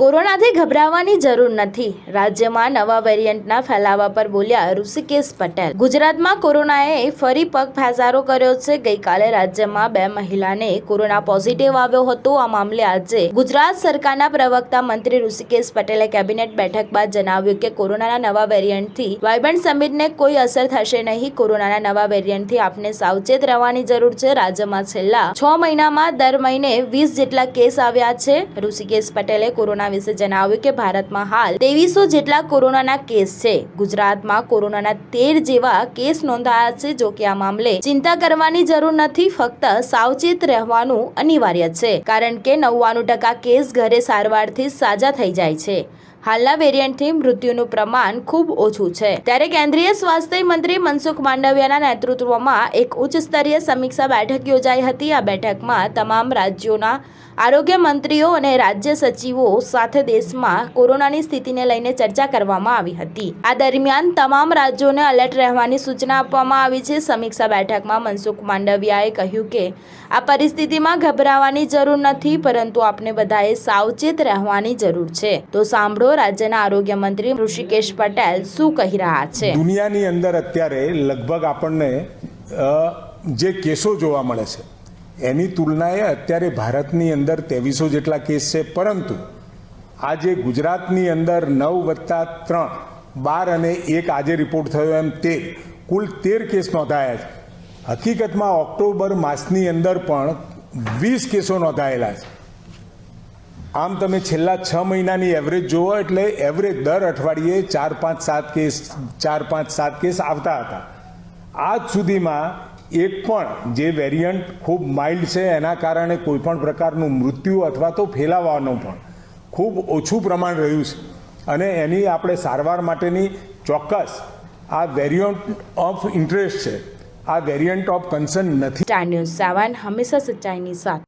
કોરોનાથી ગભરાવાની જરૂર નથી, રાજ્યમાં નવા વેરિયન્ટના ફેલાવા પર બોલ્યા ઋષિકેશ પટેલ। ગુજરાતમાં કોરોનાએ ફરી પગ ફેસારો કર્યો છે। ગઈકાલે રાજ્યમાં 2 મહિલાને કોરોના પોઝિટિવ આવ્યો હતો। આ મામલે આજે ગુજરાત સરકારના પ્રવક્તા મંત્રી ઋષિકેશ પટેલે કેબિનેટ બેઠક બાદ જણાવ્યું કે કોરોનાના નવા વેરિયન્ટથી વાયબ્રન્ટ સમિટને કોઈ અસર થશે નહીં। કોરોનાના નવા વેરિયન્ટથી આપને સાવચેત રહેવાની જરૂર છે। રાજ્યમાં છેલ્લા 6 મહિનામાં દર મહિને 20 જેટલા કેસ આવ્યા છે। ઋષિકેશ પટેલે કોરોના વિશે જણાવ્યું કે ભારતમાં હાલ 2300 જેટલા કોરોનાના કેસ છે। ગુજરાતમાં કોરોનાના 13 જેવા કેસ નોંધાયા છે। જો કે આ મામલે ચિંતા કરવાની જરૂર નથી, ફક્ત સાવચેત રહેવાનું અનિવાર્ય છે, કારણ કે 99% કેસ ઘરે સારવારથી સાજા થઈ જાય છે। હાલના વેરિયન્ટથી મૃત્યુનું પ્રમાણ ખૂબ ઓછું છે। ત્યારે કેન્દ્રીય સ્વાસ્થ્ય મંત્રી મનસુખ માંડવિયાના નેતૃત્વમાં એક ઉચ્ચ સ્તરીય સમીક્ષા બેઠક યોજાઈ હતી। આ બેઠકમાં તમામ રાજ્યોના આરોગ્ય મંત્રીઓ અને રાજ્ય સચિવો સાથે દેશમાં કોરોનાની સ્થિતિને લઈને ચર્ચા કરવામાં આવી હતી। આ દરમિયાન તમામ રાજ્યોને એલર્ટ રહેવાની સૂચના આપવામાં આવી છે। સમીક્ષા બેઠકમાં મનસુખ માંડવિયાએ કહ્યું કે આ પરિસ્થિતિમાં ગભરાવાની જરૂર નથી, પરંતુ આપણે બધાએ સાવચેત રહેવાની જરૂર છે। તો સાંભળો રાજ્યના આરોગ્ય મંત્રી ઋષિકેશ પટેલ શું કહી રહ્યા છે। દુનિયાની અંદર અત્યારે લગભગ આપણને જે કેસો જોવા મળે છે એની તુલનાએ અત્યારે ભારતની અંદર 2300 જેટલા કેસ છે, પરંતુ આજે ગુજરાતની અંદર 9+3 12 અને 1 આજે રિપોર્ટ થયો એમ 13 કુલ 13 કેસ નોંધાયા છે। હકીકતમાં ઓક્ટોબર માસની અંદર પણ 20 કેસો નોંધાયેલા છે। આમ તમે છેલ્લા 6 મહિનાની એવરેજ જુઓ એટલે એવરેજ દર અઠવાડિયે 4-5-7 કેસ આવતા હતા। આજ સુધીમાં એક પણ જે વેરિયન્ટ ખૂબ માઇલ્ડ છે એના કારણે કોઈ પણ પ્રકારનું મૃત્યુ અથવા તો ફેલાવાનું પણ ખૂબ ઓછું પ્રમાણ રહ્યું છે, અને એની આપણે સારવાર માટેની ચોક્કસ આ વેરિયન્ટ ઓફ ઇન્ટરેસ્ટ છે, આ વેરિયન્ટ ઓફ કન્સર્ન નથી। સ્ટાર ન્યૂઝ 7 હંમેશા સચ્ચાઈની સાથે।